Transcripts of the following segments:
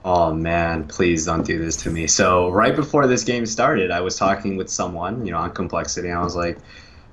Oh man, please don't do this to me. So right before this game started, I was talking with someone, on complexity, and I was like,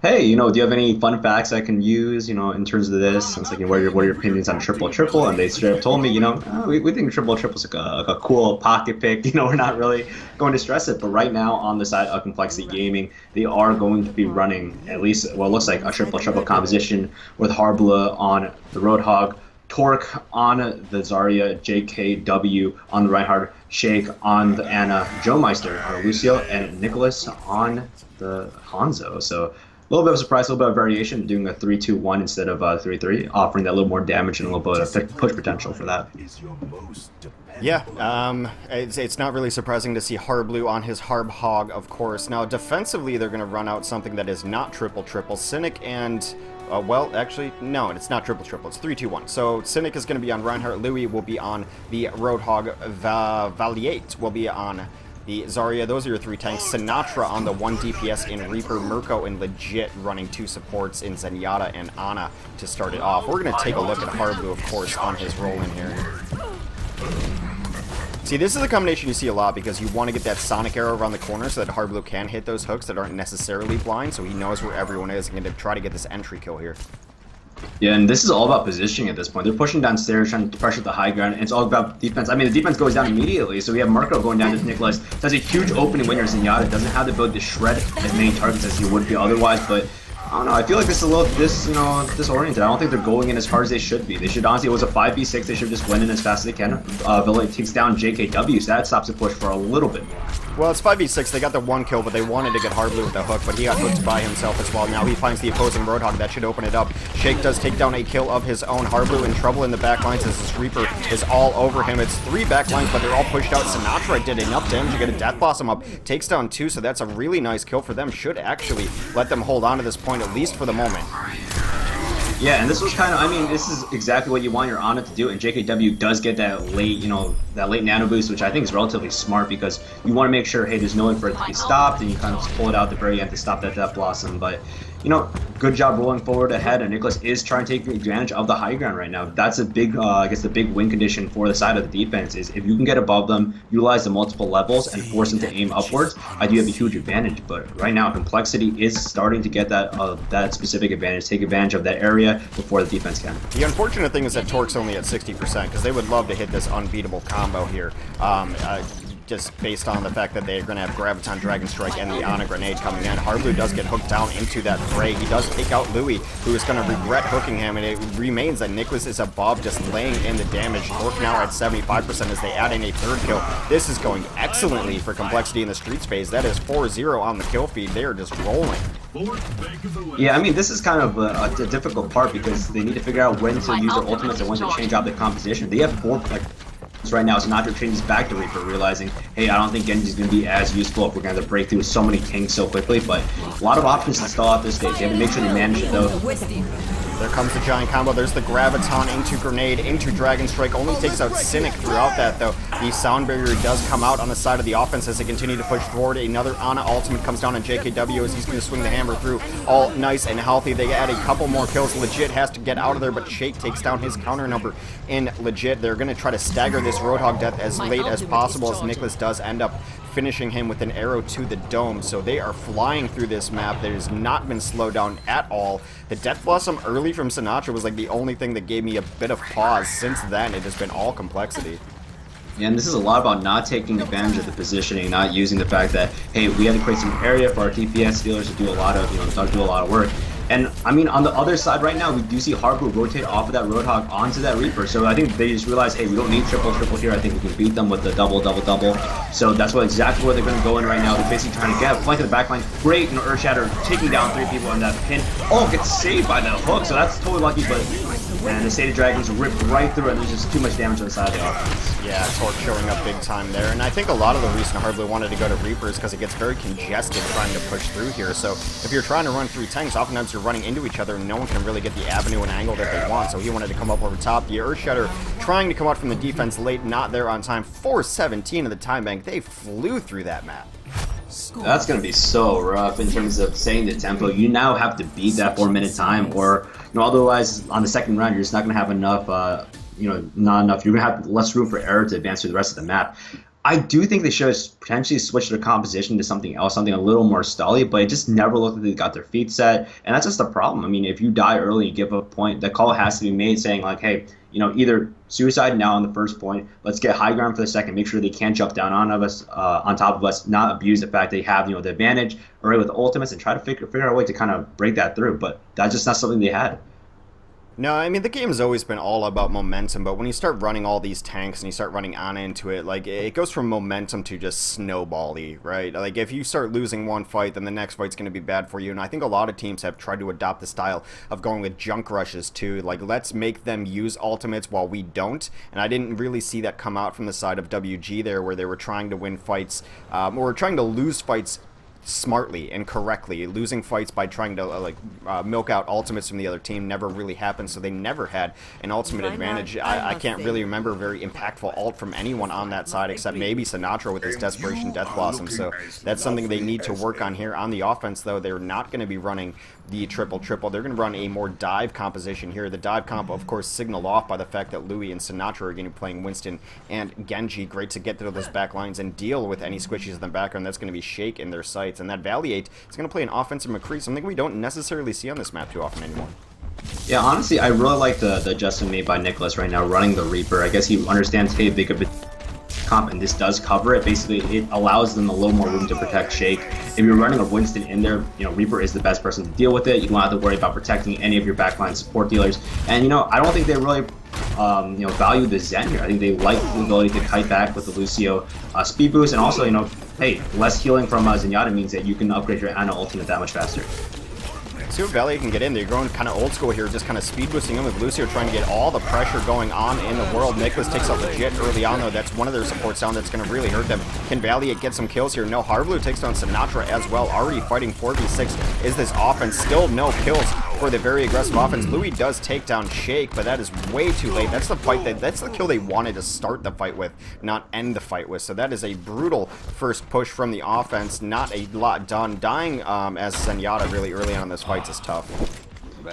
"Hey, do you have any fun facts I can use, in terms of this?" I was like, what are your opinions on triple triple?" And they straight up told me, we think triple triple is like a cool pocket pick. We're not really going to stress it. But right now, on the side of complexity gaming, they are going to be running at least what looks like a triple triple composition with Harbla on the Roadhog, Torque on the Zarya, JKW on the Reinhardt, Shake on the Anna, Joe Meister on the Lucio, and Nicholas on the Hanzo. So a little bit of a surprise, a little bit of variation, doing a 3-2-1 instead of 3-3, offering that little more damage and a little bit of push potential for that. Yeah, it's not really surprising to see Harblu on his Harb Hog, of course. Now, defensively, they're going to run out something that is not triple-triple. Cynic and... well, actually, no, it's not triple-triple. It's 3-2-1. So, Cynic is going to be on Reinhardt. Louis will be on the Roadhog. Valiate will be on the Zarya. Those are your three tanks. Sinatra on the 1 DPS in Reaper. Mirko and Legit running 2 supports in Zenyatta and Ana to start it off. We're going to take a look at Harblu, of course, on his roll in here. See, this is a combination you see a lot because you want to get that Sonic arrow around the corner so that Harblu can hit those hooks that aren't necessarily blind, so he knows where everyone is and going to try to get this entry kill here. Yeah, and this is all about positioning at this point. They're pushing downstairs, trying to pressure the high ground, and it's all about defense. I mean, the defense goes down immediately, so we have Mirko going down to Nicholas. That's a huge opening when you're Zenyatta. Doesn't have the ability to shred as many targets as you would be otherwise, but I don't know. I feel like this is a little disoriented. I don't think they're going in as hard as they should be. They should honestly, it was a 5v6. They should just win in as fast as they can. Villa takes down JKW, so that stops the push for a little bit more. Well, it's 5v6. They got the 1 kill, but they wanted to get Harblu with the hook, but he got hooked by himself as well. Now he finds the opposing Roadhog. That should open it up. Shake does take down a kill of his own. Harblu in trouble in the back lines as this Reaper is all over him. It's 3 back lines, but they're all pushed out. Sinatra did enough damage to get a Death Blossom up. Takes down 2, so that's a really nice kill for them. Should actually let them hold on to this point, at least for the moment. Yeah, and this was kind of, I mean, this is exactly what you want your Ana to do, and JKW does get that late, that late nano boost, which I think is relatively smart because you want to make sure, hey, there's no way for it to be stopped, and you kind of just pull it out at the very end to stop that Death Blossom, but, good job rolling forward ahead, and Nicholas is trying to take advantage of the high ground right now. That's a big, I guess the big win condition for the side of the defense is if you can get above them, utilize the multiple levels, and force them to aim upwards, I do have a huge advantage, but right now, complexity is starting to get that specific advantage, take advantage of that area before the defense can. The unfortunate thing is that Torque's only at 60% because they would love to hit this unbeatable combo here. Just based on the fact that they're going to have Graviton, Dragon Strike, and the Ana Grenade coming in. Harblu does get hooked down into that fray. He does take out Louis, who is going to regret hooking him, and it remains that Nicholas is above, just laying in the damage. Torque now at 75% as they add in a 3rd kill. This is going excellently for complexity in the street space. That is 4-0 on the kill feed. They are just rolling. Yeah, I mean, this is kind of a difficult part because they need to figure out when to use their ultimates and when to change out the composition. They have 4, right now, Sinatra changes back to Reaper, realizing, hey, I don't think Genji's going to be as useful if we're going to break through so many kings so quickly, but a lot of options to stall out this stage. They have to make sure they manage it, though. There comes the giant combo. There's the Graviton into Grenade, into Dragon Strike. Only takes out Cynic throughout that, though. The Sound Barrier does come out on the side of the offense as they continue to push forward. Another Ana ultimate comes down on JKW as he's going to swing the hammer through. All nice and healthy. They add a couple more kills. Legit has to get out of there, but Shake takes down his counter number in Legit. They're going to try to stagger this Roadhog death as late as possible as Nicholas does end up finishing him with an arrow to the dome. So they are flying through this map. That has not been slowed down at all. The Death Blossom early from Sinatra was like the only thing that gave me a bit of pause. Since then, it has been all complexity. Yeah, and this is a lot about not taking advantage of the positioning, not using the fact that, hey, we had to create some area for our TPS dealers to do a lot of work. And I mean, on the other side right now, we do see Harblu rotate off of that Roadhog onto that Reaper. So I think they just realize, hey, we don't need triple here. I think we can beat them with the double. So that's exactly where they're going to go in right now. They're basically trying to get a flank of the backline. Great, Earthshatter taking down 3 people in that pin. Oh, gets saved by the hook. So that's totally lucky, but man, the Sated Dragons ripped right through it. And there's just too much damage on the side of the offense. Yeah, Torque showing up big time there. And I think a lot of the reason Harblu wanted to go to Reaper is because it gets very congested trying to push through here. So if you're trying to run through tanks, oftentimes you're running into each other and no one can really get the avenue and angle that they want. So he wanted to come up over top. The Earthshatter trying to come out from the defense late, not there on time. 4:17 of the time bank. They flew through that map. That's going to be so rough in terms of setting the tempo. You now have to beat that 4-minute time, or otherwise on the second round you're just not going to have enough not enough. You're gonna have less room for error to advance through the rest of the map. I do think they should have potentially switched their composition to something else, something a little more stally, but it just never looked like they got their feet set, and that's just the problem. I mean, if you die early, you give up a point, the call has to be made saying like, hey, either suicide now on the first point, let's get high ground for the second, make sure they can't jump down on top of us, not abuse the fact they have the advantage already with ultimates, and try to figure out a way to kind of break that through. But that's just not something they had. No, I mean, the game's always been all about momentum, but when you start running all these tanks and you start running Ana into it, like, it goes from momentum to just snowball-y, right? Like, if you start losing one fight, then the next fight's going to be bad for you, and I think a lot of teams have tried to adopt the style of going with junk rushes, too. Like, let's make them use ultimates while we don't, and I didn't really see that come out from the side of WG there, where they were trying to win fights, or trying to lose fights smartly and correctly. Losing fights by trying to milk out ultimates from the other team never really happened, so they never had an ultimate advantage. I can't really remember a very impactful ult from anyone on that side except maybe Sinatraa with his Desperation Death Blossom, so that's something they need to work on here. On the offense, though, they're not going to be running the triple-triple. They're going to run a more dive composition here. The dive comp, of course, signaled off by the fact that Louis and Sinatraa are going to be playing Winston and Genji. Great to get through those back lines and deal with any squishies in the background. That's going to be Shake in their sights. And that Valley 8 is going to play an offensive McCree, something we don't necessarily see on this map too often anymore. Yeah, honestly, I really like the adjustment made by Nicholas right now, running the Reaper. I guess he understands, hey, they could comp, and this does cover it. Basically, it allows them a little more room to protect Shake. If you're running a Winston in there, Reaper is the best person to deal with it. You don't have to worry about protecting any of your backline support dealers. And I don't think they really value the Zen here. I think they like the ability to kite back with the Lucio speed boost, and also hey, less healing from Zenyatta means that you can upgrade your Ana ultimate that much faster. See what Valley can get in there. You're going kind of old school here, just kind of speed boosting him with Lucio, trying to get all the pressure going on in the world. Nicholas takes out Legit early on, though. That's one of their supports down that's going to really hurt them. Can Valley get some kills here? No. Harblue takes down Sinatraa as well. Already fighting 4v6 is this offense. Still no kills for the very aggressive offense. Louis does take down Shake, but that is way too late. That's the fight that's the kill they wanted to start the fight with, not end the fight with. So that is a brutal first push from the offense. Not a lot done. Dying as Zenyatta really early on in this fight is tough.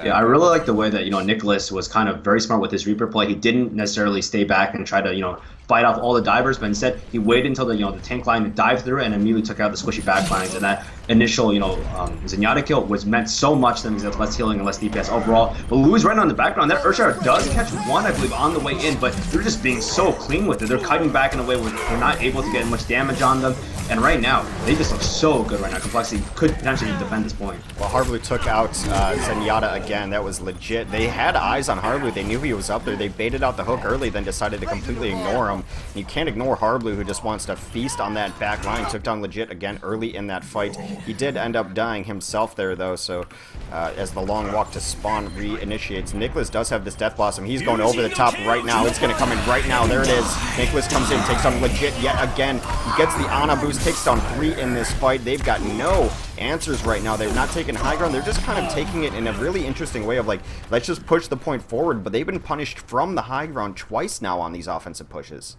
Yeah, I really like the way that Nicholas was kind of very smart with his Reaper play. He didn't necessarily stay back and try to fight off all the divers, but instead he waited until the tank line dived through it and immediately took out the squishy back lines. And that initial Zenyatta kill was meant so much to them because that's less healing and less DPS overall. But Louis right on the background. That Earthshatter does catch one, I believe, on the way in, but they're just being so clean with it. They're kiting back in a way where they're not able to get much damage on them. And right now, they just look so good right now. compLexity could potentially defend this point. Well, Harblue took out Zenyatta again. That was legit. They had eyes on Harblue. They knew he was up there. They baited out the hook early, then decided to completely ignore him. You can't ignore Harblue, who just wants to feast on that back line. Took down Legit again early in that fight. He did end up dying himself there, though, so as the long walk to spawn re-initiates. Nicholas does have this Death Blossom. He's going over the top right now. It's going to come in right now. There it is. Nicholas comes in, takes on Legit yet again. He gets the Ana boost, takes down 3 in this fight. They've got no answers right now. They're not taking high ground. They're just kind of taking it in a really interesting way of like, let's just push the point forward, but they've been punished from the high ground twice now on these offensive pushes.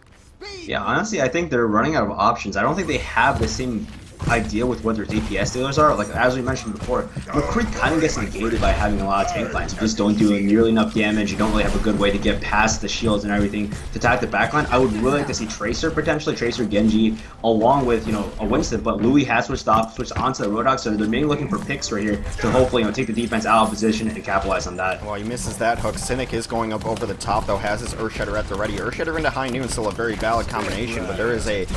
Yeah, honestly, I think they're running out of options. I don't think they have the same idea with what their DPS dealers are. Like, as we mentioned before, McCree kind of gets negated by having a lot of tank lines. You just don't do nearly enough damage. You don't really have a good way to get past the shields and everything to attack the backline. I would really like to see Tracer, potentially Tracer, Genji, along with a Winston, but Louis has switched onto the Roadhog, so they're mainly looking for picks right here to hopefully take the defense out of position and capitalize on that. Well, he misses that hook. Cynic is going up over the top, though, has his Earthshatter at the ready. Earthshatter into high noon, still a very valid combination, but there is a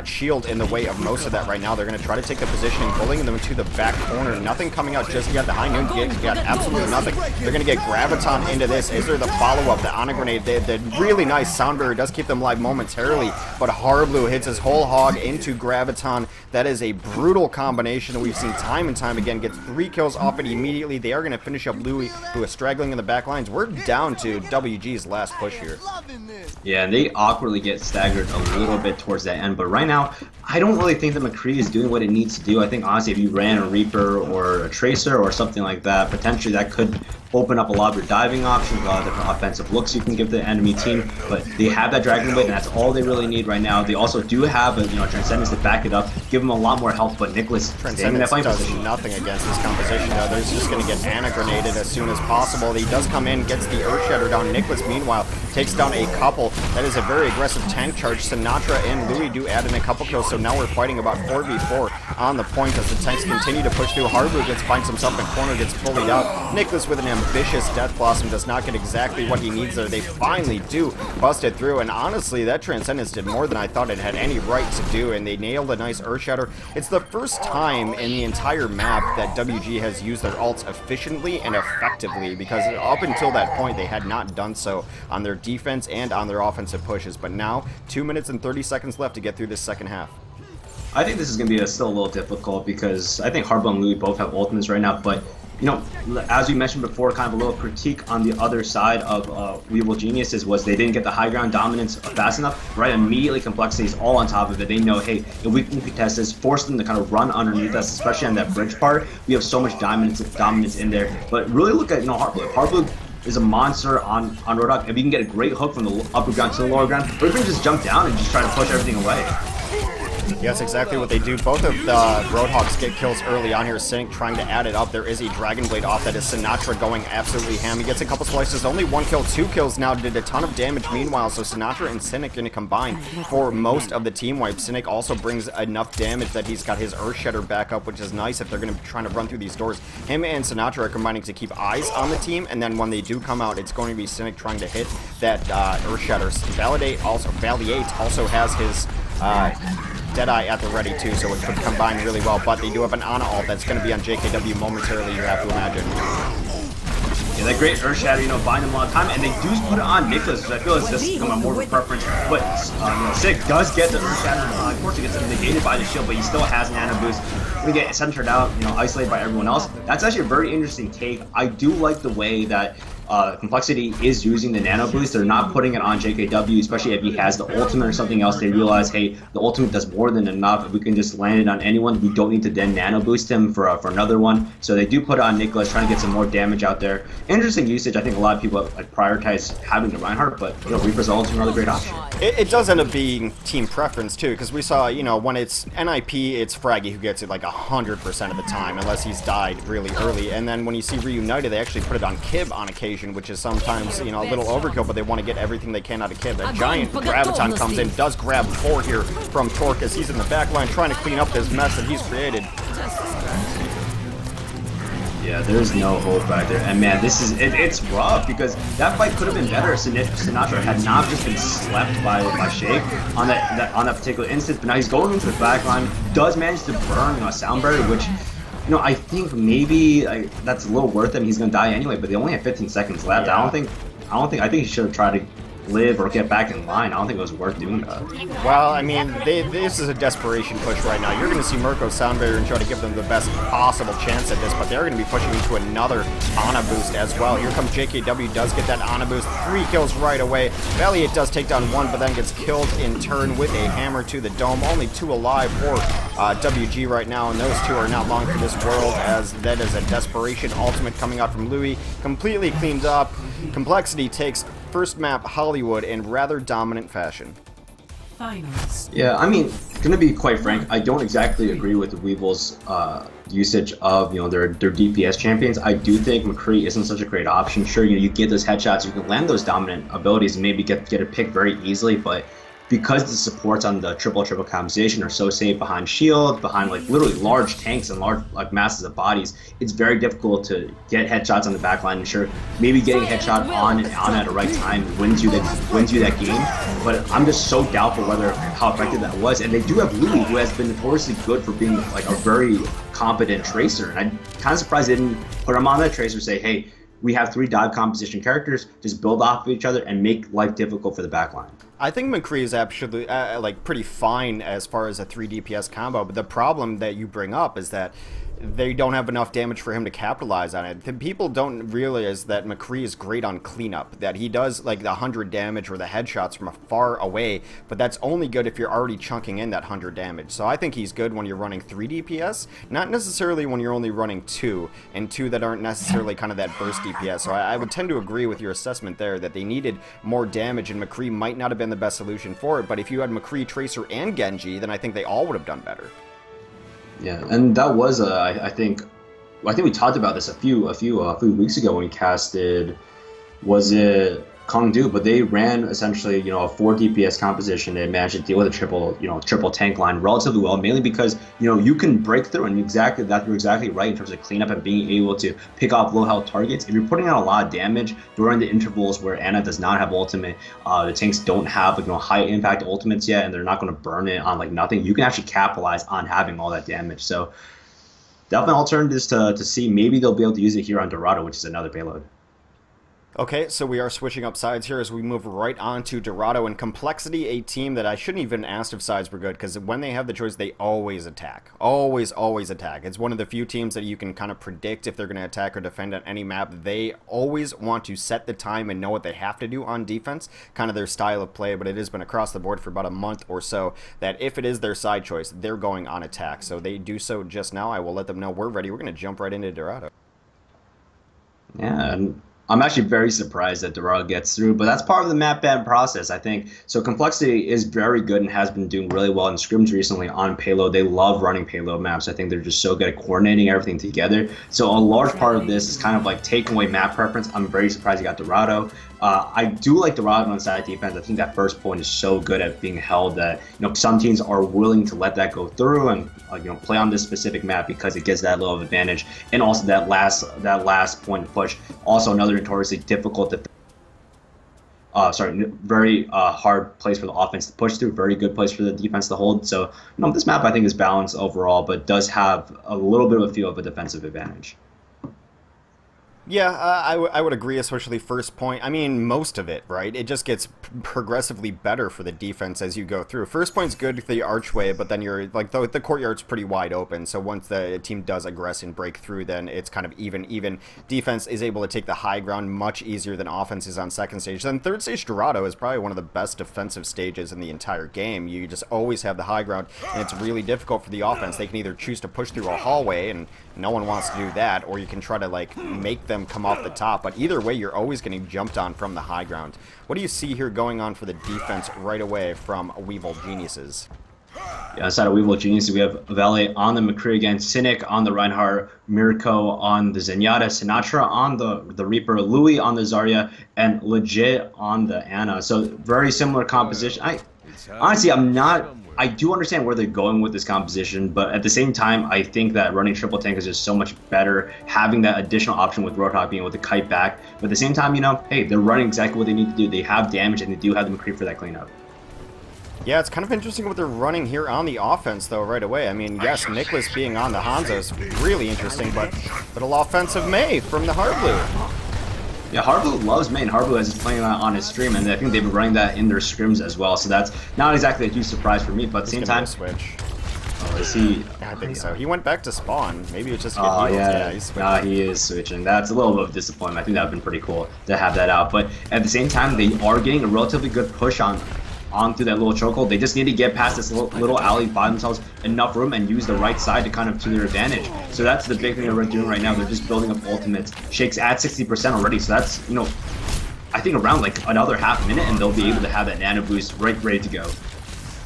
shield in the way of most of that right now. They're going to try to take the positioning, pulling them to the back corner. Nothing coming out just yet. The high noon got absolutely nothing. They're going to get Graviton into this. Is there the follow-up? The Ana grenade, the really nice sound barrier does keep them live momentarily, but Harblue hits his whole hog into Graviton. That is a brutal combination that we've seen time and time again. Gets 3 kills off it immediately. They are going to finish up Louis, who is straggling in the back lines. We're down to WG's last push here. Yeah, and they awkwardly get staggered a little bit towards that end, but right now, I don't really think that McCree is doing what it needs to do. I think, honestly, if you ran a Reaper or a Tracer or something like that, potentially that could open up a lot of your diving options, a lot of different offensive looks you can give the enemy team. But they have that Dragon Blade, and that's all they really need right now. They also do have a Transcendence to back it up, give them a lot more health. But Nicholas Transcendence does nothing against this composition, though. They're just going to get Ana grenaded as soon as possible. He does come in, gets the Earthshatter down. Nicholas, meanwhile, takes down a couple. That is a very aggressive tank charge. Sinatra and Louis do add in a couple kills, so now we're fighting about 4v4 on the point as the tanks continue to push through. Harbu finds himself in corner, gets bullied out. Nicholas with an ambitious Death Blossom does not get exactly what he needs there. They finally do bust it through, and honestly, that Transcendence did more than I thought it had any right to do, and they nailed a nice Earthshatter. It's the first time in the entire map that WG has used their ults efficiently and effectively, because up until that point, they had not done so on their defense and on their offensive pushes, but now, 2 minutes and 30 seconds left to get through this second half. I think this is going to be still a little difficult because I think Harbu and Louis both have ultimates right now, but as we mentioned before, kind of a little critique on the other side of Weevil Geniuses was they didn't get the high ground dominance fast enough, right? Immediately compLexity is all on top of it. They know, hey, if we can contest this, force them to kind of run underneath us, especially on that bridge part. We have so much dominance in there. But really look at Harbu. Harbu is a monster on Roadhog. If you can get a great hook from the upper ground to the lower ground, or even just jump down and just try to push everything away. Yes, exactly what they do. Both of the Roadhogs get kills early on here. Cynic trying to add it up. There is a Dragon Blade off. That is Sinatra going absolutely ham. He gets a couple slices. Only 1 kill, 2 kills now. Did a ton of damage meanwhile. So Sinatra and Cynic going to combine for most of the team wipe. Cynic also brings enough damage that he's got his Earthshatter back up, which is nice if they're going to be trying to run through these doors. Him and Sinatra are combining to keep eyes on the team, and then when they do come out, it's going to be Cynic trying to hit that Earthshatter. Valiate also has his Deadeye at the ready too, so it could combine really well, but they do have an Ana ult that's going to be on JKW momentarily, you have to imagine. Yeah, that great Earthshatter, buying them a lot of time, and they do put it on Nicholas, which I feel is just more of a preference. But Sick does get the Earthshatter. Unfortunately, gets negated by the shield, but he still has an Ana boost. We get centered out, isolated by everyone else. That's actually a very interesting take. I do like the way that compLexity is using the nano boost. They're not putting it on JKW, especially if he has the ultimate or something else. They realize, hey, the ultimate does more than enough. If we can just land it on anyone, we don't need to then nano boost him for another one. So they do put it on Nicholas, trying to get some more damage out there. Interesting usage. I think a lot of people prioritize having the Reinhardt, but Reaper's ult is another great option. It does end up being team preference too, because we saw, when it's NIP, it's Fraggy who gets it like 100% of the time, unless he's died really early. And then when you see Reunited, they actually put it on Kib on occasion, which is sometimes, a little overkill, but they want to get everything they can out of Kib. That giant Graviton comes in, does grab 4 here from Torque as he's in the back line trying to clean up this mess that he's created. Yeah, there's no hope right there. And man, it's rough because that fight could have been better if Sinatra had not just been slept by Shake on that particular instance. But now he's going into the back line, does manage to burn a sound barrier, which I think maybe that's a little worth it. He's gonna die anyway, but they only have 15 seconds left. Yeah. I think he should have tried to live or get back in line. I don't think it was worth doing that. Well, I mean, this is a desperation push right now. You're going to see Mirko sound barrier and try to give them the best possible chance at this, but they're going to be pushing into another Ana boost as well. Here comes JKW, does get that Ana boost. 3 kills right away. Valiant does take down 1, but then gets killed in turn with a hammer to the dome. Only 2 alive for WG right now, and those 2 are not long for this world, as that is a desperation ultimate coming out from Louis. Completely cleaned up. compLexity takes first map Hollywood in rather dominant fashion. Finals. Yeah, I mean, gonna be quite frank, I don't exactly agree with Weevil's usage of their DPS champions. I do think McCree isn't such a great option. Sure, you get those headshots, you can land those dominant abilities, and maybe get a pick very easily, but because the supports on the triple compensation are so safe behind shield, behind literally large tanks and large masses of bodies, it's very difficult to get headshots on the back line. And sure, maybe getting headshot on at the right time wins you that game. But I'm just so doubtful how effective that was. And they do have Louis, who has been notoriously good for being a very competent tracer. And I'm kind of surprised they didn't put him on that tracer. Say, hey, we have 3 dive composition characters, just build off of each other and make life difficult for the backline. I think McCree is actually pretty fine as far as a 3 DPS combo, but the problem that you bring up is that they don't have enough damage for him to capitalize on it. The people don't realize that McCree is great on cleanup, that he does like the 100 damage or the headshots from far away, but that's only good if you're already chunking in that 100 damage. So I think he's good when you're running 3 DPS, not necessarily when you're only running 2, and 2 that aren't necessarily kind of that burst DPS. So I would tend to agree with your assessment there that they needed more damage, and McCree might not have been the best solution for it, but if you had McCree, Tracer, and Genji, then I think they all would have done better. Yeah, and that was I think we talked about this a few weeks ago when we casted, was it Kongdu? But they ran essentially, you know, a 4 DPS composition. They managed to deal with a triple tank line relatively well, mainly because, you know, you can break through, and you're exactly right in terms of cleanup and being able to pick off low health targets. If you're putting out a lot of damage during the intervals where Ana does not have ultimate, the tanks don't have, like, you know, high impact ultimates yet, and they're not going to burn it on like nothing, you can actually capitalize on having all that damage. So definitely alternatives to see. Maybe they'll be able to use it here on Dorado, which is another payload. Okay, so we are switching up sides here as we move right on to Dorado and compLexity, a team that I shouldn't even ask if sides were good, because when they have the choice, they always attack. Always, always attack. It's one of the few teams that you can kind of predict if they're going to attack or defend on any map. They always want to set the time and know what they have to do on defense, kind of their style of play, but it has been across the board for about a month or so that if it is their side choice, they're going on attack. So they do so just now. I will let them know we're ready. We're going to jump right into Dorado. Yeah, and I'm actually very surprised that Dorado gets through, but that's part of the map ban process, I think. So compLexity is very good and has been doing really well in scrims recently on payload. They love running payload maps. I think they're just so good at coordinating everything together. So a large part of this is kind of like taking away map preference. I'm very surprised he got Dorado. I do like Dorado on side defense. I think that first point is so good at being held that, you know, some teams are willing to let that go through and you know, play on this specific map because it gives that little advantage, and also that last point push. Also another notoriously difficult very hard place for the offense to push through, very good place for the defense to hold. So, you know, this map I think is balanced overall, but does have a little bit of a feel of a defensive advantage. Yeah, I would agree, especially first point. I mean, most of it, right? It just gets progressively better for the defense as you go through. First point's good for the archway, but then you're, like, the courtyard's pretty wide open, so once the team does aggress and break through, then it's kind of even. Defense is able to take the high ground much easier than offense is on second stage. Then third stage Dorado is probably one of the best defensive stages in the entire game. You just always have the high ground, and it's really difficult for the offense. They can either choose to push through a hallway, and no one wants to do that, or you can try to, like, make them come off the top, but either way you're always getting jumped on from the high ground. What do you see here going on for the defense right away from Weevil Geniuses? Yeah, outside of Weevil Geniuses, we have Valet on the McCree again, Cynic on the Reinhardt, Mirko on the Zenyatta, Sinatra on the Reaper, Louis on the Zarya, and Legit on the Ana. So very similar composition. Honestly, I do understand where they're going with this composition, but at the same time, I think that running triple tank is just so much better, having that additional option with Roadhog being able to kite back. But at the same time, you know, hey, they're running exactly what they need to do. They have damage, and they do have the McCree for that cleanup. Yeah, it's kind of interesting what they're running here on the offense, though, right away. I mean, yes, Nicholas being on the Hanzo is really interesting, but little offensive May from the Hardblue. Yeah, Hardblue loves May, and Hardblue has been playing that on his stream, and I think they've been running that in their scrims as well. So that's not exactly a huge surprise for me, but at the same time, switch. Oh, is he? I think so. He went back to spawn. Maybe it's just. Oh yeah, he's switching. He is switching. That's a little bit of disappointment. I think that would have been pretty cool to have that out. But at the same time, they are getting a relatively good push on through that little chokehold. They just need to get past this little alley, buy themselves enough room, and use the right side to kind of to their advantage. So that's the big thing they're doing right now. They're just building up ultimates. Shake's at 60% already, so that's, you know, I think around like another half minute, and they'll be able to have that nano boost ready to go.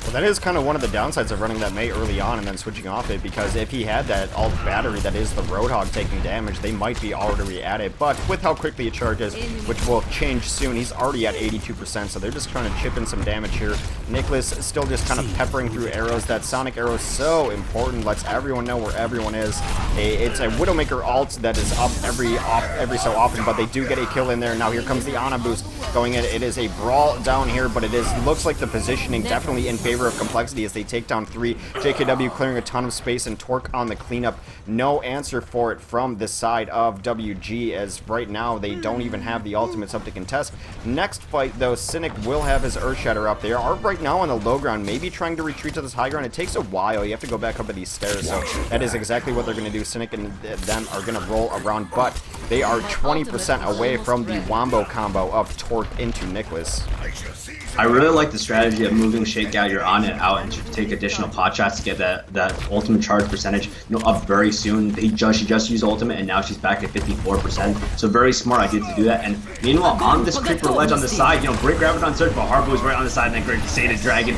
Well, that is kind of one of the downsides of running that May early on and then switching off it, because if he had that alt battery that is the Roadhog taking damage, they might be already at it. But with how quickly it charges, which will change soon, he's already at 82%, so they're just trying to chip in some damage here. Nicholas is still just kind of peppering through arrows. That Sonic arrow is so important, lets everyone know where everyone is. It's a Widowmaker alt that is up every so often, but they do get a kill in there. Now here comes the Ana boost going in. It is a brawl down here, but looks like the positioning definitely in favor favor of compLexity as they take down 3. JKW clearing a ton of space and Torque on the cleanup. No answer for it from the side of WG, as right now they don't even have the ultimates up to contest. Next fight, though, Cynic will have his Earthshatter up. They are right now on the low ground, maybe trying to retreat to this high ground. It takes a while. You have to go back up these stairs, so that is exactly what they're going to do. Cynic and them are going to roll around, but they are 20% away from the Wombo combo of Torque into Nicholas. I really like the strategy of moving Shakeout your on and out and to take additional pot shots to get that ultimate charge percentage, up very soon. She just used ultimate and now she's back at 54%. So very smart idea to do that. And meanwhile, on this creeper ledge on the side, great Graviton Surge, but Harbo is right on the side, and then great Sated Dragon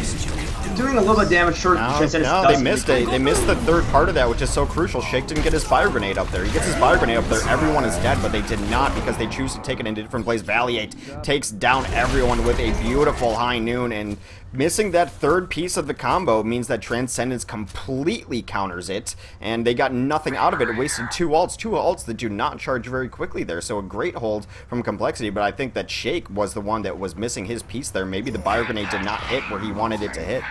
doing a little bit of damage. Short they missed it. They missed the third part of that, which is so crucial. Shake didn't get his fire grenade up there. He gets his fire grenade up there, everyone is dead, but they did not because they choose to take it into different plays. Valiate takes down everyone with a beautiful high noon, and missing that third piece of the combo means that Transcendence completely counters it, and they got nothing out of it. It wasted two ults that do not charge very quickly there, so a great hold from compLexity, but I think that Shake was the one that was missing his piece there. Maybe the fire grenade did not hit where he wanted it to hit.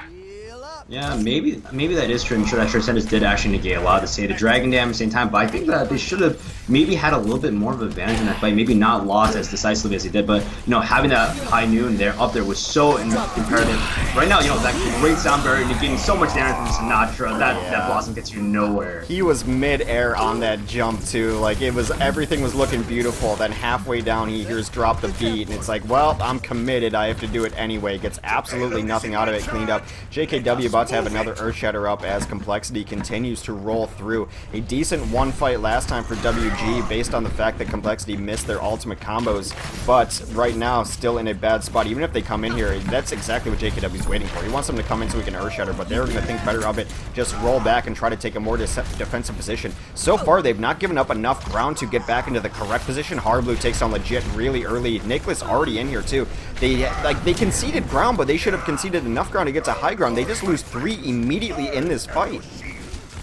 Yeah, maybe that is true. I'm sure that Transcendence did actually negate a lot of the Sated Dragon damage at the same time, but I think that they should have maybe had a little bit more of an advantage in that fight, maybe not lost as decisively as they did, but having that high noon there up there was so imperative. Right now, that great sound barrier negating so much damage from Sinatra, that Blossom gets you nowhere. He was mid-air on that jump too, like everything was looking beautiful, then halfway down he hears drop the beat, and it's like, well, I'm committed, I have to do it anyway. Gets absolutely nothing out of it, cleaned up. JKW about to have another Earthshatter up as compLexity continues to roll through. A decent one fight last time for WG based on the fact that compLexity missed their ultimate combos, but right now still in a bad spot. Even if they come in here, that's exactly what JKW is waiting for. He wants them to come in so he can Earthshatter, but they're going to think better of it, just roll back and try to take a more defensive position. So far, they've not given up enough ground to get back into the correct position. Hardblue takes on Legit really early. Nicholas already in here too. They conceded ground, but they should have conceded enough ground to get to high ground. They just lose 3 immediately in this fight.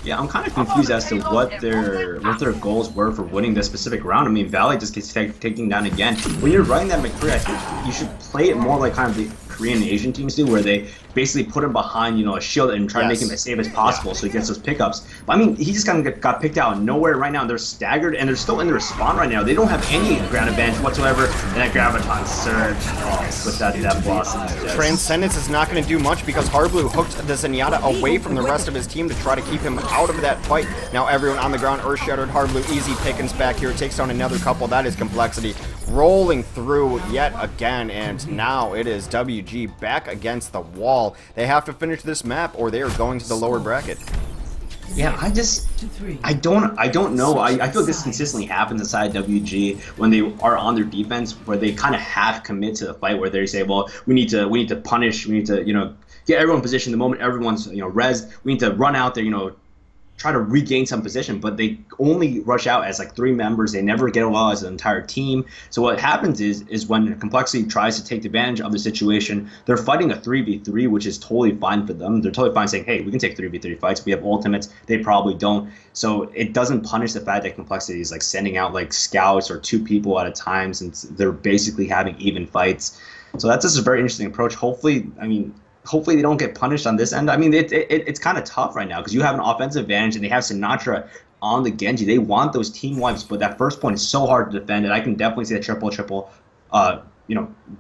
Yeah, I'm kind of confused as to what their goals were for winning this specific round. I mean, Valley just gets taken down again. When you're running that McCree, I think you should play it more like kind of the Korean and Asian teams do, where they basically put him behind, a shield and try to make him as safe as possible so he gets those pickups. But I mean, he just kind of got picked out of nowhere right now. They're staggered and they're still in their spawn right now. They don't have any ground advantage whatsoever. And that Graviton Surge with that Blossom. Transcendence is not going to do much because Hardblue hooked the Zenyatta away from the rest of his team to try to keep him out of that fight. Now everyone on the ground, Earthshattered. Hardblue easy pickings back here. Takes down another couple. That is compLexity rolling through yet again, and now it is WG back against the wall. They have to finish this map or they are going to the lower bracket. Yeah, I don't know. I feel like this consistently happens inside WG when they are on their defense, where they kind of half commit to the fight, where they say, well, we need to punish, we need to get everyone in position. The moment everyone's res, we need to run out there, try to regain some position, but they only rush out as like 3 members. They never get along as an entire team. So what happens is when compLexity tries to take advantage of the situation, they're fighting a 3v3, which is totally fine for them. They're totally fine saying, hey, we can take 3v3 fights. We have ultimates. They probably don't. So it doesn't punish the fact that compLexity is like sending out like scouts or 2 people at a time, since they're basically having even fights. So that's just a very interesting approach. Hopefully they don't get punished on this end. I mean, it's kind of tough right now because you have an offensive advantage and they have Sinatra on the Genji. They want those team wipes, but that first point is so hard to defend, and I can definitely see the triple,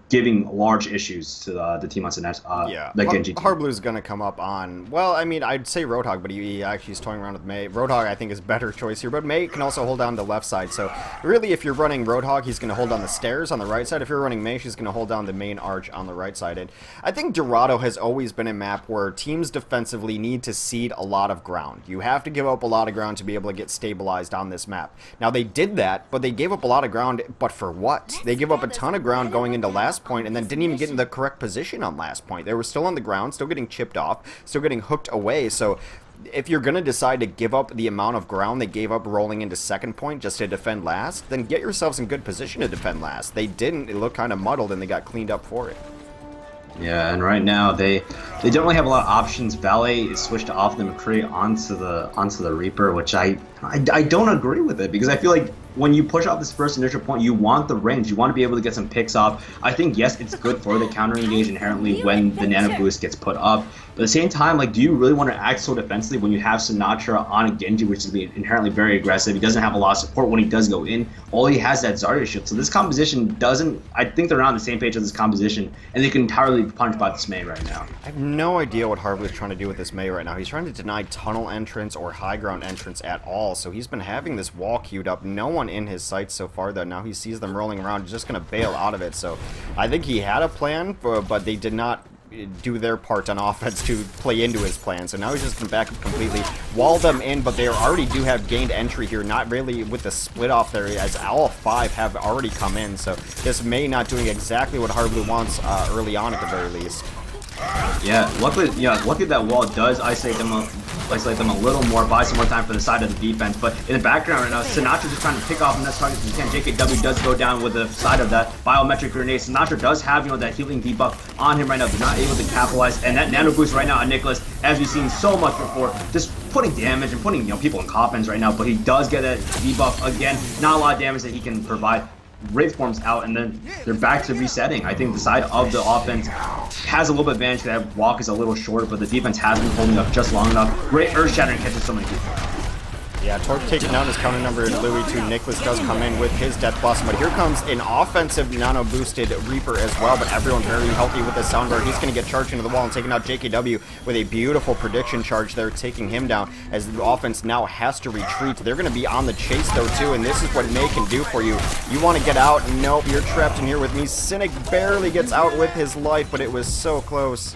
giving large issues to the team on Sinatra. The Genji team. Hardblue's going to come up on, well, I mean, I'd say Roadhog, but he actually is toying around with Mei. Roadhog, I think, is a better choice here, but Mei can also hold down the left side. So really, if you're running Roadhog, he's going to hold down the stairs on the right side. If you're running Mei, she's going to hold down the main arch on the right side. And I think Dorado has always been a map where teams defensively need to cede a lot of ground. You have to give up a lot of ground to be able to get stabilized on this map. Now, they did that, but they gave up a lot of ground, but for what? They gave up a ton of ground going into last point, and then didn't even get in the correct position on last point. They were still on the ground, still getting chipped off, still getting hooked away. So if you're going to decide to give up the amount of ground they gave up rolling into second point just to defend last, then get yourselves in good position to defend last. They didn't. It looked kind of muddled, and they got cleaned up for it. Yeah, and right now they don't really have a lot of options. Valet is switched off the McCree onto the Reaper, which I don't agree with it, because I feel like when you push off this first initial point, you want the range. You want to be able to get some picks off. I think, yes, it's good for the counter engage inherently when the nano boost gets put up. But at the same time, like, do you really want to act so defensively when you have Sinatra on a Genji, which is inherently very aggressive? He doesn't have a lot of support when he does go in. All he has is that Zarya shield. So this composition doesn't... I think they're not on the same page as this composition, and they can entirely be punished by this Mei right now. I have no idea what Harblue is trying to do with this Mei right now. He's trying to deny tunnel entrance or high ground entrance at all. So he's been having this wall queued up. No one in his sights so far, though. Now he sees them rolling around. He's just going to bail out of it. So I think he had a plan, but they did not do their part on offense to play into his plan. So now he's just going to back up completely, wall them in, but they already do have gained entry here, not really with the split off there, as all 5 have already come in. So this Mei not doing exactly what Harblue wants early on at the very least. Yeah, luckily that wall does isolate them a little more, buy some more time for the side of the defense. But in the background right now, Sinatra just trying to pick off the next target he can. JKW does go down with the side of that biometric grenade. Sinatra does have, that healing debuff on him right now. They're not able to capitalize, and that nano boost right now on Nicholas, as we've seen so much before, just putting damage and putting people in coffins right now. But he does get that debuff again. Not a lot of damage that he can provide. Wraith forms out, and then they're back to resetting. I think the side of the offense has a little bit of advantage. That walk is a little short, but the defense has been holding up just long enough. Great earth shattering catches so many people. Yeah, Torque taking down his counter number in Louis 2. Nicholas does come in with his Death Blossom, but here comes an offensive nano-boosted Reaper as well, but everyone very healthy with the Soundbar. He's going to get charged into the wall and taking out JKW with a beautiful prediction charge there, taking him down as the offense now has to retreat. They're going to be on the chase, though, too, and this is what Mei can do for you. You want to get out? Nope, you're trapped in here with me. Cynic barely gets out with his life, but it was so close.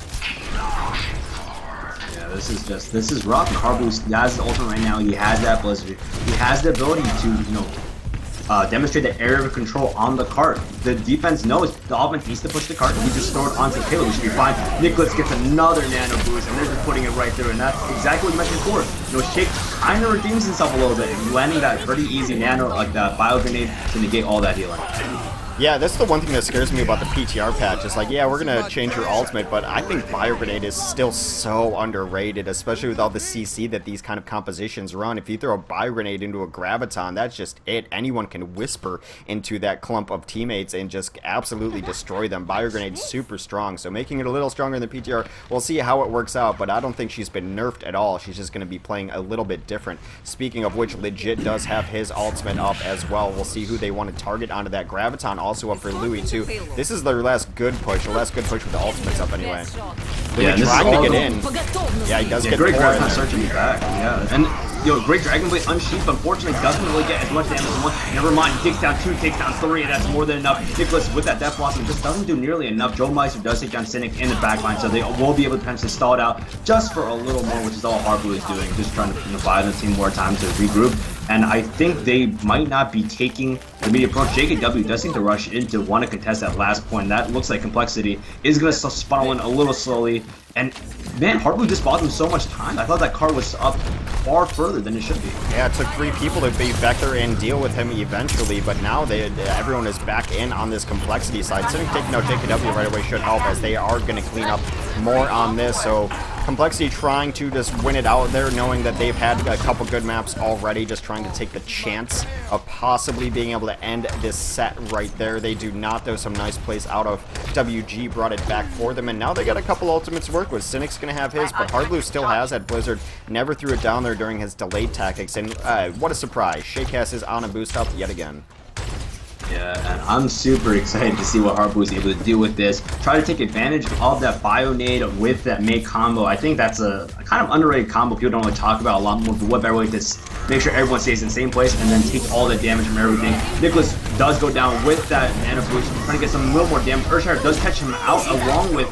This is rough. Harblue has the ultimate right now. He has that Blizzard. He has the ability to, demonstrate the area of control on the cart. The defense knows the offense needs to push the cart, and we just throw it onto the payload. We should be fine. Nicholas gets another nano boost, and they're just putting it right through, and that's exactly what you mentioned before. Shake kind of redeems himself a little bit, landing that pretty easy nano, like that bio grenade, to negate all that healing. Yeah, that's the one thing that scares me about the PTR patch. It's like, yeah, we're going to change your ultimate, but I think Bio Grenade is still so underrated, especially with all the CC that these kind of compositions run. If you throw a Bio Grenade into a Graviton, that's just it. Anyone can whisper into that clump of teammates and just absolutely destroy them. Bio Grenade's super strong, so making it a little stronger than PTR, we'll see how it works out, but I don't think she's been nerfed at all. She's just going to be playing a little bit different. Speaking of which, Legit does have his ultimate up as well. We'll see who they want to target onto that Graviton. Also up for Louis too. This is their last good push, with the ultimates up anyway. Louis trying to get in. Yeah, he does get great Graviton Graviton searching me back. Yeah, and great Dragon Blade Unsheathed unfortunately doesn't really get as much damage as one. Never mind, he takes down 2, takes down 3, and that's more than enough. Nicholas with that Death Blossom just doesn't do nearly enough. Joe Meister does take down Cynic in the backline, so they will be able to potentially stall it out just for a little more, which is all Harblue is doing, just trying to buy the team more time to regroup. And I think they might not be taking the immediate approach. JKW does seem to rush in to want to contest that last point. That looks like compLexity is going to funnel in a little slowly. And man, Harblue just bought them so much time. I thought that card was up far further than it should be. Yeah, it took 3 people to be back there and deal with him eventually, but now everyone is back in on this compLexity side. Cynic taking out JKW right away should help, as they are going to clean up more on this. So compLexity trying to just win it out there, knowing that they've had a couple good maps already, just trying to take the chance of possibly being able to end this set right there. They do not, though. Some nice plays out of WG brought it back for them, and now they got a couple ultimates to work with. Cynic's going to have his, but Harblue still has that Blizzard. Never threw it down there during his delayed tactics, and what a surprise. Shakehass is on a boost up yet again. Yeah, and I'm super excited to see what Harblue is able to do with this. Try to take advantage of that Bionade with that Mei combo. I think that's a kind of underrated combo people don't really talk about a lot more, but what better way to make sure everyone stays in the same place and then take all the damage from everything. Nicholas does go down with that Nano Boost, trying to get some little more damage. Earthshatter does catch him out along with,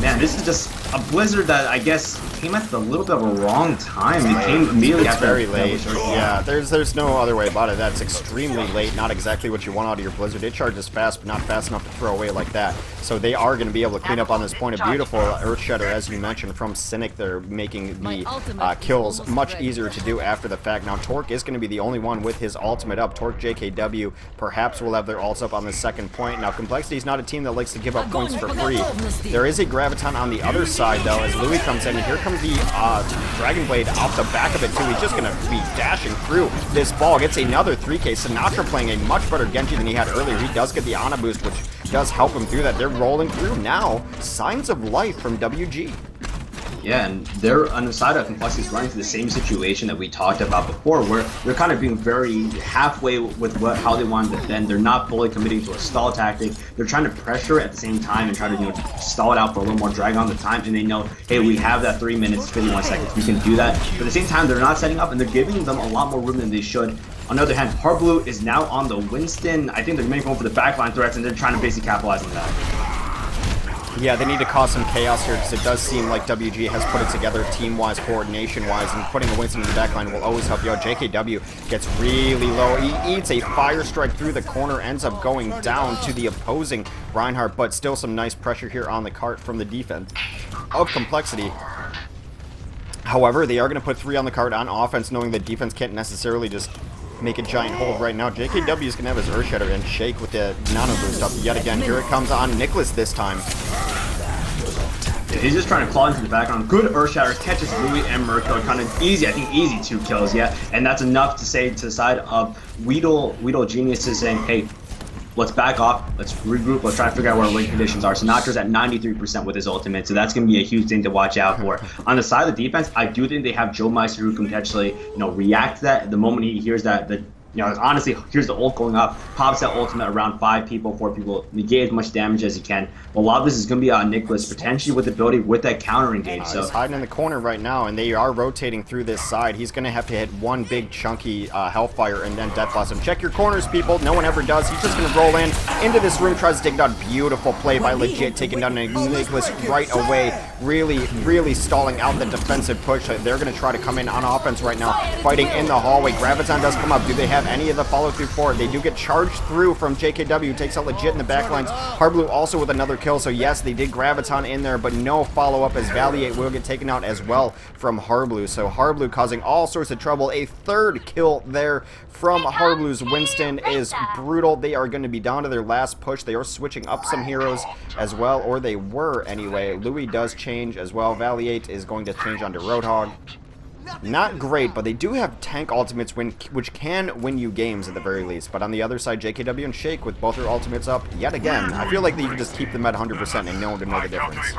man, this is just a Blizzard that I guess came at a little bit of a wrong time. It came immediately after. It's very late. Yeah, there's no other way about it. That's extremely late. Not exactly what you want out of your Blizzard. It charges fast, but not fast enough to throw away like that. So they are going to be able to clean up on this point. A beautiful Earthshatter, as you mentioned, from Cynic. They're making the kills much easier to do after the fact. Now Torque is going to be the only one with his ultimate up. Torque, JKW perhaps will have their ults up on the second point. Now compLexity is not a team that likes to give up points for free. There is a Graviton on the other side, though, as Louis comes in, and here comes the Dragon Blade off the back of it too. He's just going to be dashing through this ball. Gets another 3K. Sinatra playing a much better Genji than he had earlier. He does get the Ana boost, which does help him through that. They're rolling through now. Signs of life from WG. Yeah, and they're on the side of compLexity's running through the same situation that we talked about before, where they're kind of being very halfway with how they want to defend. They're not fully committing to a stall tactic. They're trying to pressure at the same time and try to stall it out for a little more, drag on the time. And they know, hey, we have that 3 minutes 51 seconds. We can do that. But at the same time, they're not setting up, and they're giving them a lot more room than they should. On the other hand, Hardblue is now on the Winston. I think they're mainly going for the backline threats, and they're trying to basically capitalize on that. Yeah, they need to cause some chaos here because it does seem like WG has put it together team-wise, coordination-wise, and putting a Winston in the backline will always help you out. JKW gets really low. He eats a fire strike through the corner, ends up going down to the opposing Reinhardt, but still some nice pressure here on the cart from the defense of compLexity. However, they are going to put 3 on the cart on offense, knowing that defense can't necessarily just make a giant hold right now. JKW is going to have his Earth Shatter and Shake with the Nano boost up yet again. Here it comes on Nicholas this time. Yeah, he's just trying to claw into the background. Good Earth Shatter, catches Louis and Mirko. Kind of easy, I think easy 2 kills, yeah. And that's enough to say to the side of Weedle Genius is saying, hey, let's back off, let's regroup, let's try to figure out where our win conditions are. Sinatra's at 93% with his ultimate, so that's going to be a huge thing to watch out for. On the side of the defense, I do think they have Joe Meister who can potentially, react to that the moment he hears that, honestly, here's the ult going up, pops that ultimate around 5 people, 4 people, negate as much damage as he can. But a lot of this is going to be on Nicholas, potentially with the ability with that counter engage. He's hiding in the corner right now, and they are rotating through this side. He's going to have to hit one big chunky Hellfire and then Death Blossom. Check your corners, people. No one ever does. He's just going to roll in into this room, tries to take down. Beautiful play by Legit, taking down Nicholas right away. Really stalling out the defensive push. They're going to try to come in on offense right now, fighting in the hallway. Graviton does come up. Do they have any of the follow-through for it? They do get charged through from JKW, takes out Legit in the backlines. Hardblue also with another kill, so yes, they did Graviton in there, but no follow-up as Valiant will get taken out as well from Hardblue. So Hardblue causing all sorts of trouble. A 3rd kill there from Hardblue's Winston is brutal. They are going to be down to their last push. They are switching up some heroes as well, or they were anyway. Louis does change as well. Valiant is going to change onto Roadhog. Not great, but they do have tank ultimates which can win you games at the very least. But on the other side, JKW and Shake with both their ultimates up yet again. I feel like you can just keep them at 100% and no one can know the difference.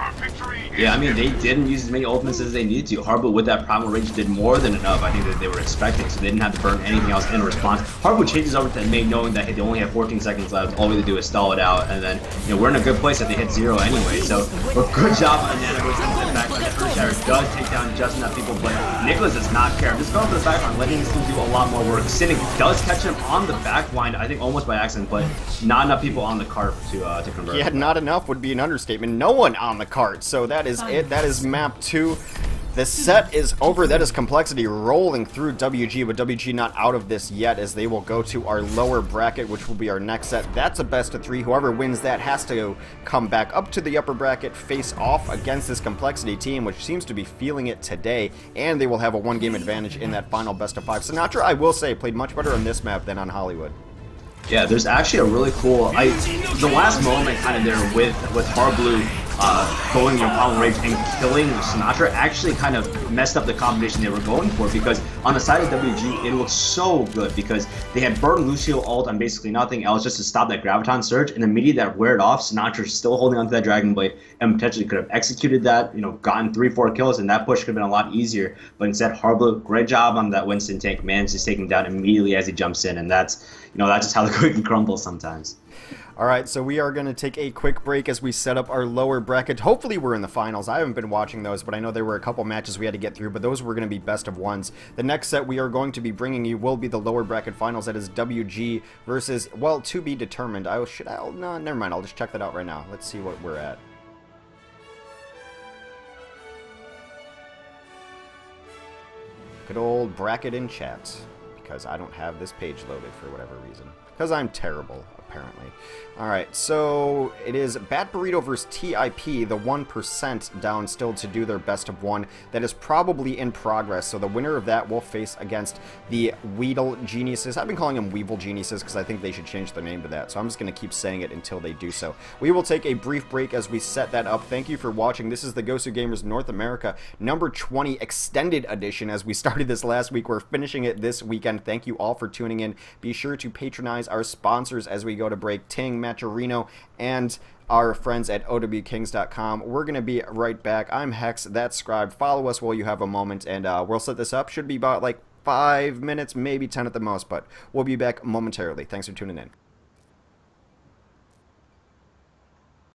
Yeah, I mean, they didn't use as many ultimates as they needed to. Hardblue with that primal range did more than enough, I think, that they were expecting, so they didn't have to burn anything else in response. Hardblue changes over to May knowing that, hey, they only have 14 seconds left. All we have to do is stall it out, and then, we're in a good place if they hit 0 anyway. So, good job on Nana with the back line. The Earth Shatter does take down just enough people, but Nicholas does not care. Just going for the backline, letting this team do a lot more work. Cynic does catch him on the backline, I think almost by accident, but not enough people on the cart to convert. Yeah, not enough would be an understatement. No one on the cart, so that is it. That is map 2. The set is over. That is compLexity rolling through WG, but WG not out of this yet, as they will go to our lower bracket, which will be our next set. That's a best of 3. Whoever wins that has to come back up to the upper bracket, face off against this compLexity team, which seems to be feeling it today, and they will have a 1-game advantage in that final best of 5. Sinatra, I will say, played much better on this map than on Hollywood. Yeah, there's actually a really cool, the last moment kind of there with Hardblue going your Primal Rage and killing Sinatra actually kind of messed up the combination they were going for, because on the side of WG, it looked so good because they had burned Lucio ult on basically nothing else just to stop that Graviton surge, and the immediate that weared off, Sinatra's still holding onto that Dragon Blade and potentially could have executed that, gotten 3-4 kills, and that push could have been a lot easier. But instead, Hardblue, great job on that Winston tank, manages to take him down immediately as he jumps in, and that's just how the cookie crumbles sometimes. Alright, so we are going to take a quick break as we set up our lower bracket. Hopefully we're in the finals. I haven't been watching those, but I know there were a couple matches we had to get through, but those were going to be best of 1s. The next set we are going to be bringing you will be the lower bracket finals. That is WG versus, well, to be determined. No, never mind. I'll just check that out right now. Let's see what we're at. Good old bracket in chat, because I don't have this page loaded for whatever reason. Because I'm terrible. apparently. Alright, so it is Bat Burrito versus TIP, the 1% down still to do their best of 1. That is probably in progress, so the winner of that will face against the Weedle Geniuses. I've been calling them Weevil Geniuses because I think they should change their name to that, so I'm just going to keep saying it until they do so. We will take a brief break as we set that up. Thank you for watching. This is the GosuGamers North America number 20 extended edition. As we started this last week, we're finishing it this weekend. Thank you all for tuning in. Be sure to patronize our sponsors as we go to break, Ting, Maturino, and our friends at owkings.com. We're going to be right back. I'm Hex, that's Scribe. Follow us while you have a moment, and we'll set this up. Should be about like 5 minutes, maybe 10 at the most, but we'll be back momentarily. Thanks for tuning in.